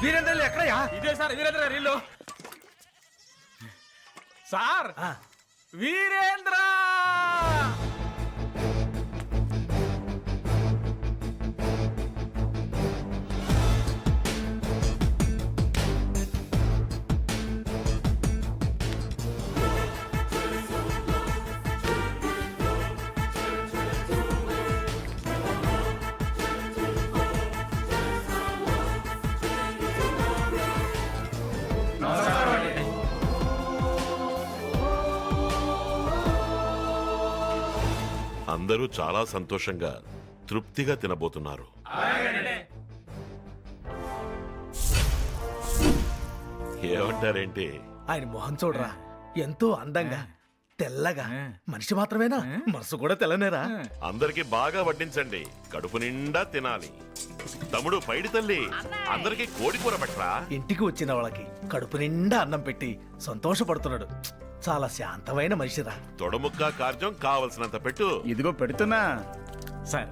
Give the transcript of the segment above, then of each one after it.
వీరేంద్ర ఎక్కడయ్యా? ఇదే సార్ వీరేంద్ర గారి ఇల్లు. సార్ వీరేంద్ర అందరూ చాలా సంతోషంగా తృప్తిగా తినబోతున్నారు. ఏమంటారేంటి? ఆయన మొహం చూడరా, ఎంతో అందంగా తెల్లగా. మనిషి మాత్రమేనా, మనసు కూడా తెల్లనేరా. అందరికి బాగా వడ్డించండి, కడుపు నిండా తినాలి. తమ్ముడు పైడి తల్లి, అందరికి కోడి కూర పెట్టరా. ఇంటికి వచ్చిన వాళ్ళకి కడుపు నిండా అన్నం పెట్టి సంతోషపడుతున్నాడు. చాలా శాంతమైన మనిషిరా. తొడముక్క కార్యం కావలసినంత పెట్టు. ఇదిగో పెడుతున్నా. సార్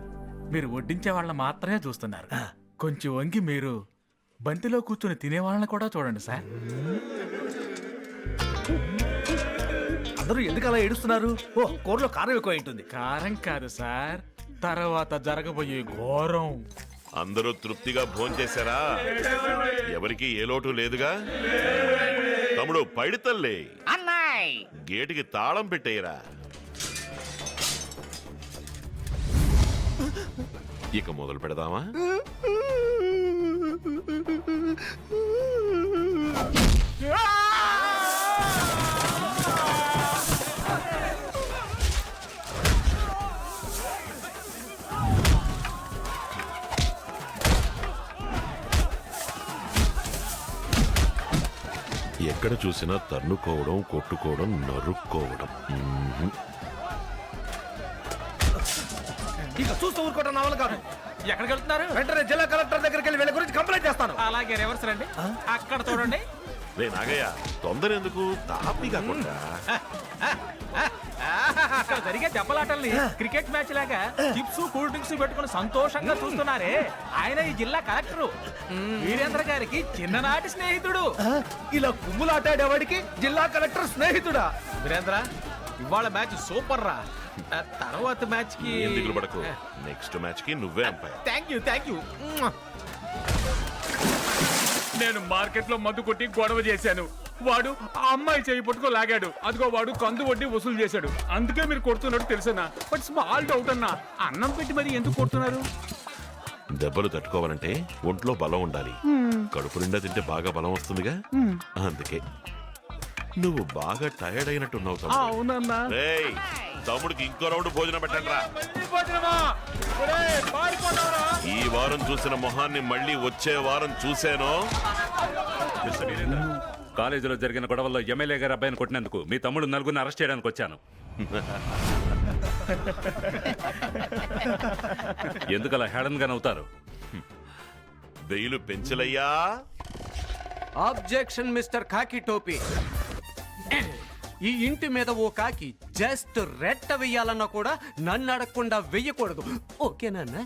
మీరు వడ్డించే వాళ్ళని మాత్రమే చూస్తున్నారు. కొంచెం వంగి మీరు బంతిలో కూర్చుని తినే వాళ్ళని కూడా చూడండి సార్. అందరూ ఎందుకు అలా ఏడుస్తున్నారు? ఓ, కూరలో కారం ఎక్కువ ఉంటుంది. కారం కాదు సార్, తర్వాత జరగబోయే ఘోరం. అందరూ తృప్తిగా భోంచేశారా? ఎవరికి ఏ లోటు లేదుగా? తమ్ముడు పైడి తల్లి, గేటుకి తాళం పెట్టేయరా. ఇక మొదలు పెడదామా? ఎక్కడ చూసినా తన్నుకోవడం, కొట్టుకోవడం, నరుక్కోవడం. ఇక చూస్తూ ఊరుకోవడం నా వల్ల కాదు. ఎక్కడికి వెళ్తున్నారు? వెంటనే జిల్లా కలెక్టర్ దగ్గరికి వెళ్ళి వీళ్ళ గురించి కంప్లైంట్ చేస్తాను. అలాగే రివర్స్ రండి, అక్కడ చూడండి. రే నాగయ్య, తొందర ఎందుకు? తాపిగా కొట్టా. అక్కడ జరిగే దెబ్బలాటల్ని క్రికెట్ మ్యాచ్ లాగా చిప్స్ కూల్ డ్రింక్స్ పెట్టుకుని సంతోషంగా చూస్తున్నారే, ఆయన ఈ జిల్లా కలెక్టర్ వీరేంద్ర గారికి చిన్ననాటి స్నేహితుడు. ఇలా కుమ్ములాటాడేవాడికి జిల్లా కలెక్టర్ స్నేహితుడా? వీరేంద్ర, ఇవాళ మ్యాచ్ సూపర్ రా. తర్వాత మ్యాచ్ కి ఎందుకు పడకు, నెక్స్ట్ మ్యాచ్ కి నువ్వే అంపైర్. Thank you. నేను మార్కెట్ లో మందు కొట్టి గొడవ చేశాను. వాడు ఆ అమ్మాయి చేయి పట్టుకో లాగాడు. అదిగో వాడు కందు వడ్డీ వసూలు చేశాడు. అందుకే మీరు కొడుతున్నట్టు తెలుసన్నా. బట్ స్మాల్ డౌట్ అన్నా, అన్నం పెట్టి మరి ఎందుకు కొడుతున్నారు? దెబ్బలు తట్టుకోవాలంటే ఒంట్లో బలం ఉండాలి. కడుపు నిండా తింటే బాగా బలం వస్తుందిగా, అందుకే. నువ్వు బాగా టైర్డ్ అయినట్టున్నావు తమ్ముడు. అవునన్నా. రేయ్, తమ్ముడికి ఇంకో రౌండ్ భోజనం పెట్టండిరా. ఈ వారం చూసిన మొహాన్ని మళ్ళీ వచ్చే వారం చూసాను. కాలేజీలో జరిగిన గొడవల్లో ఎమ్మెల్యే గారి అబ్బాయిని కొట్టినందుకు మీ తమ్ముడు నలుగురిని అరెస్ట్ చేయడానికి వచ్చాను. ఎందుకలా హేళనగా నవ్వుతారు? బెయిలు పెంచలయ్యా. ఆబ్జెక్షన్ మిస్టర్ కాకి టోపీ. ఈ ఇంటి మీద ఓ కాకి జస్ట్ రెట్ట వెయ్యాలన్నా కూడా నన్ను అడగకుండా వెయ్యకూడదు, ఓకేనా?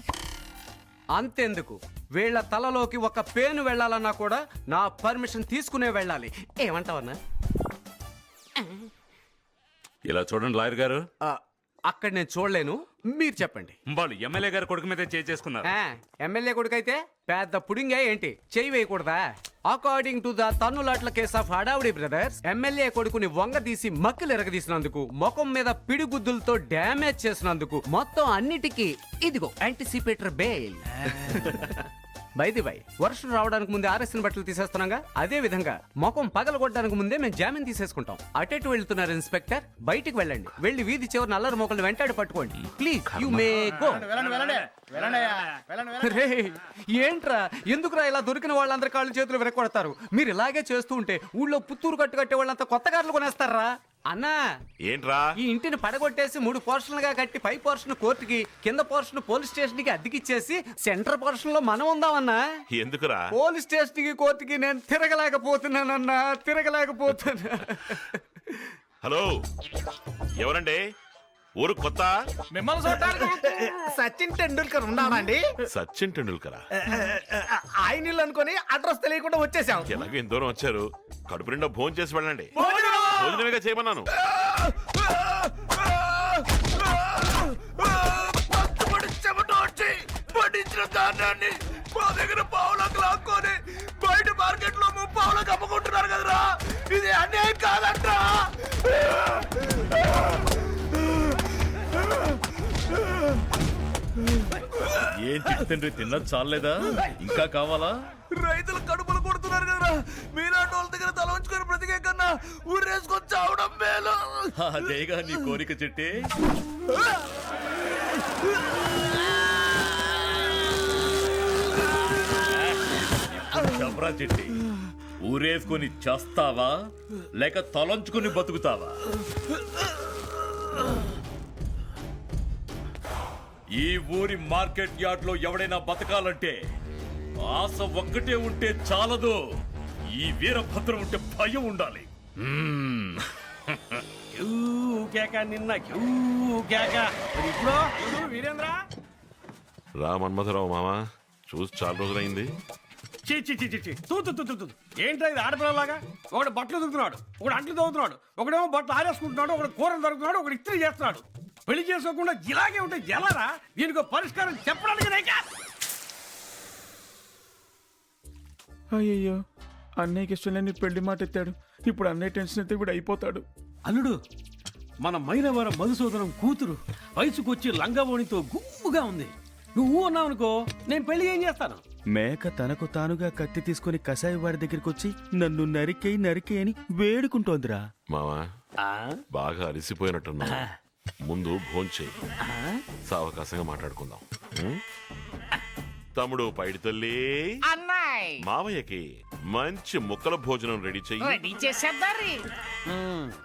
అంతెందుకు, వీళ్ళ తలలోకి ఒక పేను వెళ్ళాలన్నా కూడా నా పర్మిషన్ తీసుకునే వెళ్ళాలి. ఏమంటావన్నా? ఇలా చూడండి లాయర్ గారు, అక్కడ నేను చూడలేను, మీరు చెప్పండి. వాళ్ళు ఎమ్మెల్యే గారి కొడుకు మీదే చేసుకున్నారు. ఎమ్మెల్యే కొడుకు అయితే పెద్ద పుడింగా ఏంటి, చెయ్యి వేయకూడదా? అకార్డింగ్ టు ద తన్నులాట్ల కేస్ ఆఫ్ హడావుడి బ్రదర్స్, ఎమ్మెల్యే కొడుకుని వంగదీసి మక్కులు ఎరగదీసినందుకు, ముఖం మీద పిడిగుద్దులతో డ్యామేజ్ చేసినందుకు, మొత్తం అన్నిటికీ ఇదిగో యాంటిసిపేటర్ బెయిల్. బై వర్షం రావడానికి ముందే ఆర్ఎస్ఎన్ బట్టలు తీసేస్తున్నాగా, అదే విధంగా ముఖం పగలగొట్టడానికి ముందే మేము జామీన్ తీసేసుకుంటాం. అటెటు వెళ్తున్నారు ఇన్స్పెక్టర్, బయటికి వెళ్ళండి. వెళ్ళి వీధి చివరి నల్లరి మొక్కలు వెంటాడి పట్టుకోండి. Please you may go. ఏంట్రా, ఎందుకురా ఇలా దొరికిన వాళ్ళందరి కాళ్ళు చేతులు విరగొడతారు? మీరు ఇలాగే చేస్తూ ఉంటే ఊళ్ళో పుత్తూరు కట్టు కట్టే వాళ్ళంతా కొత్త కార్లు కొనేస్తారా? అన్నా, ఏంట్రా? ఈ ఇంటిని పడగొట్టేసి 3 పోర్షన్లుగా కట్టి పై పోర్షన్ కోర్టుకి, కింద పోర్షన్ పోలీస్ స్టేషన్ కి అద్దెకిచ్చేసి సెంటర్ పోర్షన్ లో మనం ఉందామన్నా. ఎందుకురా? పోలీస్ స్టేషన్ కి కోర్టుకి నేను తిరగలేకపోతున్నా. హలో, ఎవరండి? ఊరు కొత్త మిమ్మల్ని చూడటానికి సచిన్ టెండూల్కర్ ఉన్నాడండి. సచిన్ టెండూల్కరా? ఆయన ఇల్లు అనుకుని అడ్రస్ తెలియకుండా వచ్చేసాం. ఎలాగో ఇంత దూరం వచ్చారు, కడుపు నిండా భోజనం చేసి వెళ్ళండి. భోజనమేగా చేయమన్నాను. పండించిన ధాన్యాన్ని మా దగ్గర పావులకు లాక్కొని బయట మార్కెట్ లో పావులకు అమ్ముకుంటున్నారు కదరా. ఇది అన్యాయం కాదంటా. ఏం చిట్టి తండ్రి తిన్నది చాలేదా? ఇంకా కావాలా? రైతులు కడుపులు కొడుతున్నారు కదరా. మీలాంటి వాళ్ళ దగ్గర తల ఉంచుకొని బ్రతికే కన్నా ఊరేసుకొని చావడం మేలు. అదేగా నీ కోరిక చిట్టి. చెప్పరా చిట్టి, ఊరేసుకొని చేస్తావా లేక తలంచుకొని బతుకుతావా? ఈ ఊరి మార్కెట్ యార్డ్ లో ఎవడైనా బతకాలంటే ఆశ ఒక్కటే ఉంటే చాలదు, ఈ వీరభద్రం ఉంటే భయం ఉండాలి. వీరేంద్ర రా మన్మథరావు మామ, చూసి చాలా రోజులైంది. ఏంట్రా ఇది ఆడపిల్లలాగా? ఒకడు బట్టలు దుక్కుతున్నాడు, ఒకడు అంట్లు తవ్వుతున్నాడు, ఒకడేమో బట్టలు ఆరేసుకుంటున్నాడు, ఒకడు కూరలు దొరుకుతున్నాడు, ఒకడు ఇస్త్రీ చేస్తున్నాడు. పెళ్లి చేసుకోకుండా ఇలాగే ఉంటే జలరా? దీనికి పరిష్కారం చెప్పడానికి అయ్యయ్యో, అన్నయ్యకి ఇష్టం లేని పెళ్లి మాట ఎత్తాడు. ఇప్పుడు అన్నయ్య టెన్షన్ అయితే వీడు అయిపోతాడు. అల్లుడు, మన మైలవరం మధుసూదనం కూతురు వయసుకొచ్చి లంగవోణితో గుమ్ముగా ఉంది. నువ్వు అన్నావనుకో, నేను పెళ్లి ఏం చేస్తాను? మేక తనకు తానుగా కత్తి తీసుకుని కసాయి వాడి దగ్గరికి వచ్చి నన్ను నరికే అని వేడుకుంటోందిరా. మావా బాగా అలసిపోయినట్టున్నా, ముందు భోంచేయి, సావకాశంగా మాట్లాడుకుందాం. ఉం? తమ్ముడు పైడి తల్లి, మావయ్యకి మంచి ముక్కల భోజనం రెడీ చెయ్యి.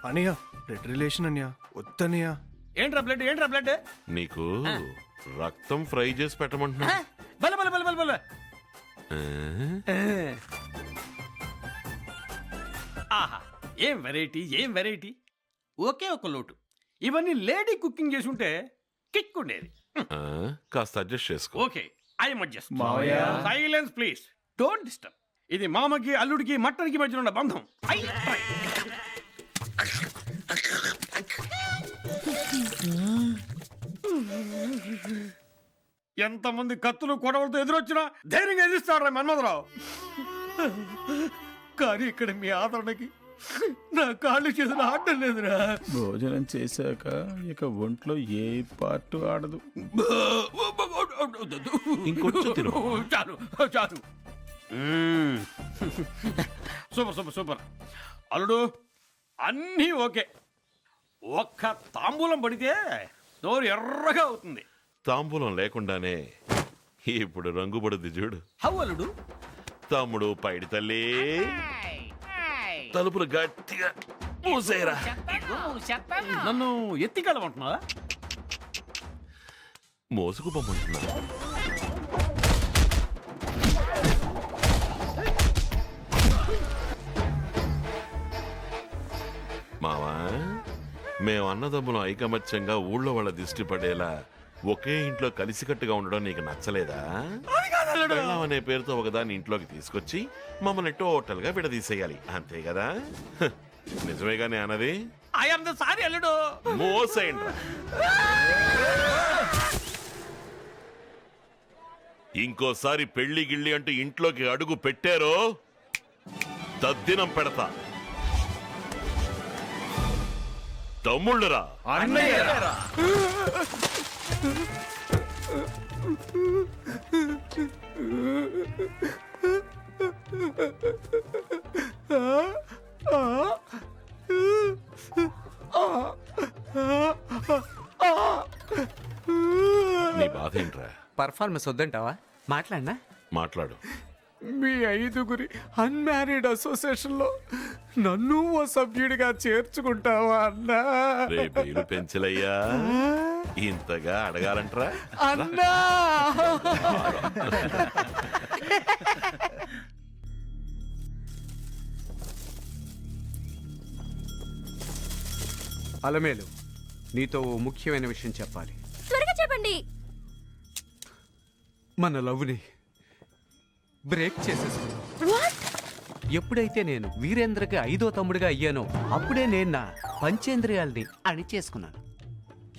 అనియా బ్లడ్ రిలేషన్ అనియా వద్దనియా. ఏంట్రా బ్లడ్? ఏంట్రా బ్లడ్? నీకు రక్తం ఫ్రై చేసి పెట్టమంటున్నా. బల బల బల బల బల. ఆహా, ఏం వెరైటీ, ఏం వెరైటీ. ఒకే ఒక లోటు, ఇవన్నీ లేడీ కుకింగ్ చేసి ఉంటే కిక్ ఉండేది. కాస్త అడ్జస్ట్ చేసుకో. Okay, I adjust. Silence please, don't disturb. ఇది మామకి అల్లుడికి మట్టన్కి మధ్య ఉన్న బంధం. I try. ఎంతమంది కత్తులు కొడవలతో ఎదురొచ్చినా ధైర్యంగా ఎదిరిస్తాడు మన్మథరావు. కానీ ఇక్కడ మీ ఆదరణకి నా కాళ్ళు చేతులు ఆడటం లేదురా. భోజనం చేశాక ఇక ఒంట్లో ఏ పార్ట్ ఆడదు. ఇంకొంచెం తిను. చాలు చాలు. Super super super. అల్లుడు, అన్నీ ఓకే. ఒక్క తాంబూలం పడితే నోరు ఎర్రగా అవుతుంది. తాంబూలం లేకుండానే ఇప్పుడు రంగుపడుద్ది చూడు. హౌ అల్లుడు? తమ్ముడు పైడి తల్లి, తలుపులు గట్టిగా మూసేయరా. నన్ను ఎత్తికెళ్ళమంటున్నావా? మోసుకు పొమ్మంటున్నా. మావా, మేము అన్నదమ్ములం ఐకమత్యంగా ఊళ్ళో వాళ్ళ దిష్టి పడేలా ఒకే ఇంట్లో కలిసికట్టుగా ఉండడం నీకు నచ్చలేదా? పెళ్ళాం అనే పేరుతో ఒకదాన్ని ఇంట్లోకి తీసుకొచ్చి మమ్మల్ని టోటల్ గా విడదీసేయాలి, అంతే కదా? హ, నిజమేగానే అన్నది. ఐ యామ్ ద సారీ అల్లుడు. మోసేయండి. ఇంకోసారి పెళ్లి గిళ్ళి అంటూ ఇంట్లోకి అడుగు పెట్టారో తద్దినం పెడతా. తమ్ముళ్ళరా, నీ బాధ ఏంట్రా? పర్ఫార్మెన్స్ వద్దంటావా? మాట్లాడినా మాట్లాడు. మీ 5గురి అన్మ్యారీడ్ అసోసియేషన్ లో నన్ను ఓ సభ్యుడిగా చేర్చుకుంటావా అన్నా? రేపు ఇల్లు పెంచలయ్యా, ఇంతగా అడగాలంటరా? అన్నా, అలమేలు నీతో ఓ ముఖ్యమైన విషయం చెప్పాలి. త్వరగా చెప్పండి. మన లవ్ని బ్రేక్ చేసేసుకున్నాం. ఎప్పుడైతే నేను వీరేంద్రకి 5వ తమ్ముడిగా అయ్యానో అప్పుడే నేను నా పంచేంద్రియాల్ని అణిచేసుకున్నాను.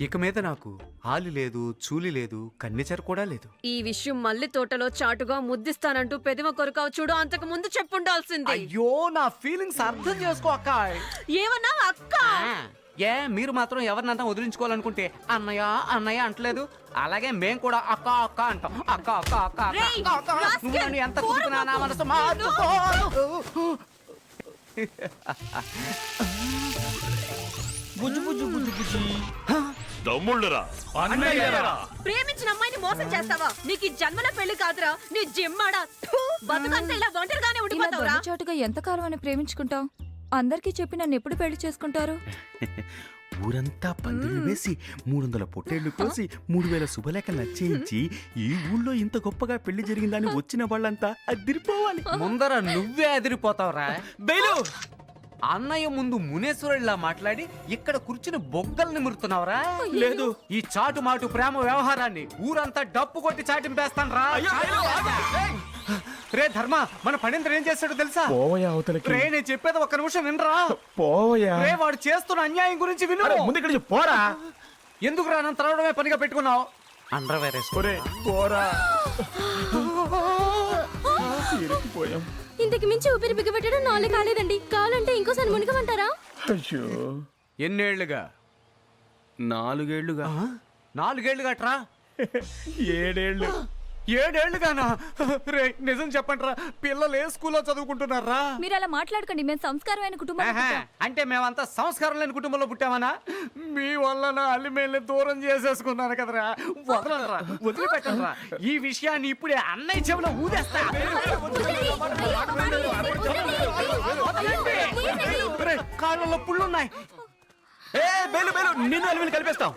ఇక మీద నాకు ఆలి లేదు, చూలి లేదు, కన్నెచర కూడా లేదు. ఈ విషయం మల్లి తోటలో చాటుగా ముద్దిస్తానంటూ పెదవ కొరకావు చూడు, అంతకు ముందు చెప్పుండాల్సింది. అయ్యో, నా ఫీలింగ్స్ అర్థం చేసుకో అక్క. ఏమన్నా అక్క? ఏ మీరు మాత్రం ఎవరినంతా వదిలించుకోవాలనుకుంటే అన్నయ్య అన్నయ్య అంటలేదు. అలాగే మేం కూడా అక్క అక్క అంటాం. అక్క అక్క అక్క అక్క, రేయ్, అక్క, అక్క. రాస్కెల్, నువ్వు నన్ను ఎంత కుదిపినా నా మనసు మార్చుకో. బుజ్జు బుజ్జు బుజ్జు బుజ్జి. తమ్ముళ్ళరా ప్రేమించిన అమ్మాయిని మోసం చేస్తావా? నీకు ఈ జన్మల పెళ్లి కాదురా, నీ జిమ్మాడా. బతుకంతా ఇలా ఒంటరిగానే ఉండిపోతావురా. చాటుగా ఎంతకాలం అని ప్రేమించుకుంటావు? అందరికీ చెప్పి నన్ను ఎప్పుడు పెళ్లి చేసుకుంటారు? ఊరంతా పందిళ్ళు వేసి 300 పొట్టేళ్లు కోసి 3000 శుభలేఖలు నచ్చేయించి ఈ ఊళ్ళో ఇంత గొప్పగా పెళ్లి జరిగిందని వచ్చిన వాళ్ళంతా అదిరిపోవాలి. ముందర నువ్వే అదిరిపోతావురా. బయలు అన్నయ్య ముందు మునేశ్వరుడిలా మాట్లాడి ఇక్కడ కూర్చుని బొగ్గలు నిమురుతున్నావురా. లేదు. ఈ చాటు మాటు ప్రేమ వ్యవహారాన్ని ఊరంతా డప్పు కొట్టి చాటింపేస్తాను రా. రే ధర్మ, మన పణేంద్ర ఏం చేస్తాడో తెలుసా? పోవయా అవతలకి. రే నేను చెప్పేది ఒక్క నిమిషం వినరా. పోవయా. రే వాడు చేస్తున్న అన్యాయం గురించి విను. ముందు ఇక్కడ పోరా. ఎందుకు రా నన్ను తరవడమే పనిగా పెట్టుకున్నావు? అండర్వేర్ వేసుకో. పోరా. ఇరుక్కుపోయాం. ఇంతకు మించి ఊపిరి బిగబెట్టడం నాలుగు కాలేదండి. కావాలంటే ఇంకోసారి మునిగమంటారా? అయ్యో, ఎన్నేళ్లుగా? 4 ఏళ్లుగా. 4 ఏళ్లుగా ట్రా. 7 ఏళ్ళు. 7 ఏళ్లుగానా? రే నిజం చెప్పండి రా, పిల్లలు ఏ స్కూల్లో చదువుకుంటున్నారా? మీరు అలా మాట్లాడకండి, మేము సంస్కారమైన కుటుంబం. అంటే మేమంతా సంస్కారం లేని కుటుంబంలో పుట్టామనా? మీ వల్ల నా అల్లిమేల్ని దూరం చేసేసుకున్నాను కదరా. వదలరా, వదిలిపెట్టరా. ఈ విషయాన్ని ఇప్పుడే అన్నయ్య చెవిలో ఊదేస్తా. రే, కాళ్ళలో పుళ్ళున్నాయి. బేలు బేలు, నిన్ను అలిమిని కలిపేస్తాం.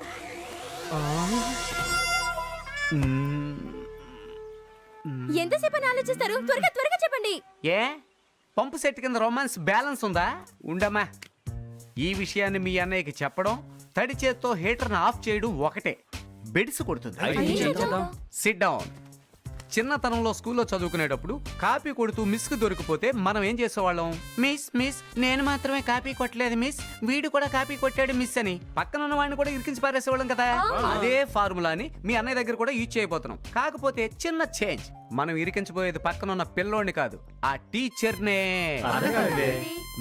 ఎంతసేపు అని ఆలోచిస్తారు? త్వరగా త్వరగా చెప్పండి. ఏ పంపు సెట్ కింద రొమాన్స్ బ్యాలెన్స్ ఉందా? ఉండమ్మా. ఈ విషయాన్ని మీ అన్నయ్యకి చెప్పడం, తడి చేత్తో హీటర్ని ఆఫ్ చేయడం ఒకటే. బెడిసి కొడుతుంది. SIT down. చిన్నతనంలో స్కూల్లో చదువుకునేటప్పుడు కాపీ కొడుతూ మిస్కి దొరికిపోతే మనం ఏం చేసేవాళ్ళం? మిస్ మిస్ నేను మాత్రమే కాపీ కొట్టలేదు మిస్, వీడు కూడా కాపీ కొట్టాడు మిస్ అని పక్కన ఉన్న వాడిని కూడా ఇరికించి పారేసేవాళ్ళం కదా. అదే ఫార్ములాని మీ అన్నయ్య దగ్గర కూడా యూజ్ చేయబోతున్నాం. కాకపోతే చిన్న చేంజ్. మనం ఇరికించబోయేది పక్కన ఉన్న పిల్లోని కాదు, ఆ టీచర్నే.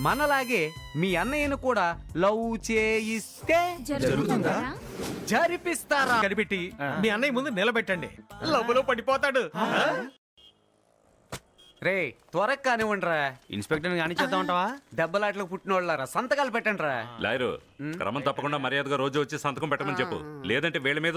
మనలాగే మీ అన్నయ్యను కూడా లవ్ చేయిస్తే జరుగుతుందా? జరిపిస్తారా? కనిపెట్టి మీ అన్నయ్య ముందు నిలబెట్టండి. లవ్వులో పడిపోతాడు. రే త్వరగా కానివ్వండిరా. ఇన్స్పెక్టర్ కానిచ్చేద్దాం అంటావా? దెబ్బలాట్లకు పుట్టినోళ్ళారా, సంతకాలు పెట్టండి రా. లాయరు క్రమం తప్పకుండా మర్యాదగా రోజు వచ్చి సంతకం పెట్టమని చెప్పు, లేదంటే వీళ్ళ మీద